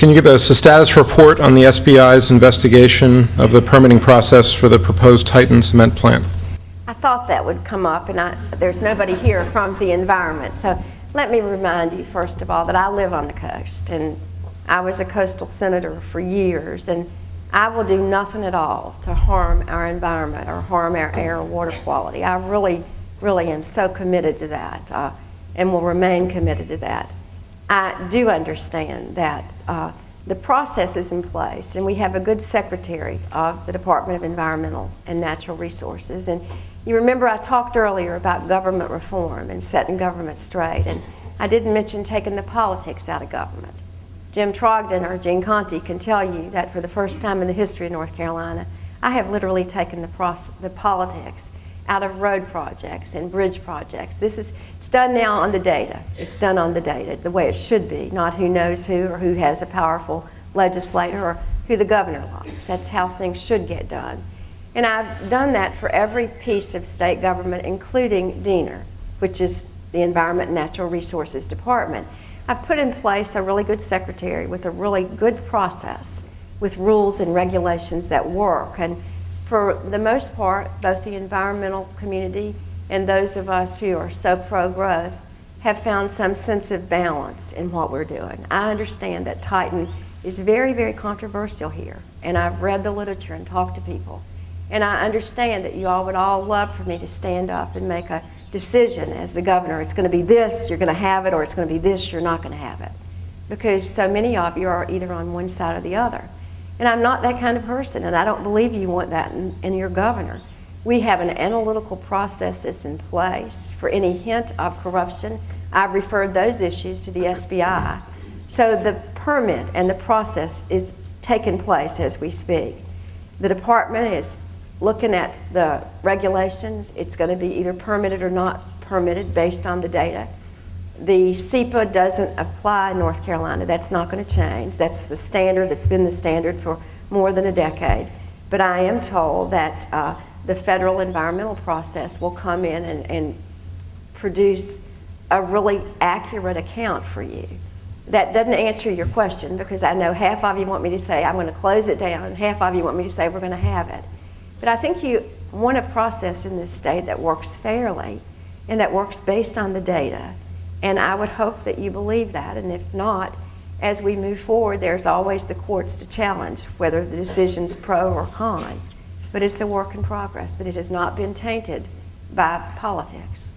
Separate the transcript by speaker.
Speaker 1: Can you give us a status report on the SBI's investigation of the permitting process for the proposed Titan cement plant?
Speaker 2: I thought that would come up, and there's nobody here from the environment. So let me remind you, first of all, that I live on the coast, and I was a coastal senator for years, and I will do nothing at all to harm our environment or harm our air or water quality. I really, really am so committed to that and will remain committed to that. I do understand that the process is in place, and we have a good secretary of the Department of Environmental and Natural Resources. And you remember I talked earlier about government reform and setting government straight, and I didn't mention taking the politics out of government. Jim Trogdon or Gene Conti can tell you that for the first time in the history of North Carolina, I have literally taken the politics out of road projects and bridge projects. It's done now on the data. It's done on the data, the way it should be, not who knows who or who has a powerful legislator or who the governor likes. That's how things should get done. And I've done that for every piece of state government, including DENR, which is the Environment and Natural Resources Department. I've put in place a really good secretary with a really good process, with rules and regulations that work. And for the most part, both the environmental community and those of us who are so pro-growth have found some sense of balance in what we're doing. I understand that Titan is very, very controversial here, and I've read the literature and talked to people. And I understand that you all would all love for me to stand up and make a decision as the governor. It's going to be this, you're going to have it, or it's going to be this, you're not going to have it. Because so many of you are either on one side or the other. And I'm not that kind of person, and I don't believe you want that in your governor. We have an analytical process that's in place for any hint of corruption. I've referred those issues to the SBI. So the permit and the process is taking place as we speak. The department is looking at the regulations. It's going to be either permitted or not permitted based on the data. The SEPA doesn't apply in North Carolina. That's not going to change. That's the standard. That's been the standard for more than a decade. But I am told that the federal environmental process will come in and produce a really accurate account for you. That doesn't answer your question, because I know half of you want me to say I'm going to close it down, and half of you want me to say we're going to have it. But I think you want a process in this state that works fairly and that works based on the data. And I would hope that you believe that. And if not, as we move forward, there's always the courts to challenge whether the decision's pro or con. But it's a work in progress, but it has not been tainted by politics.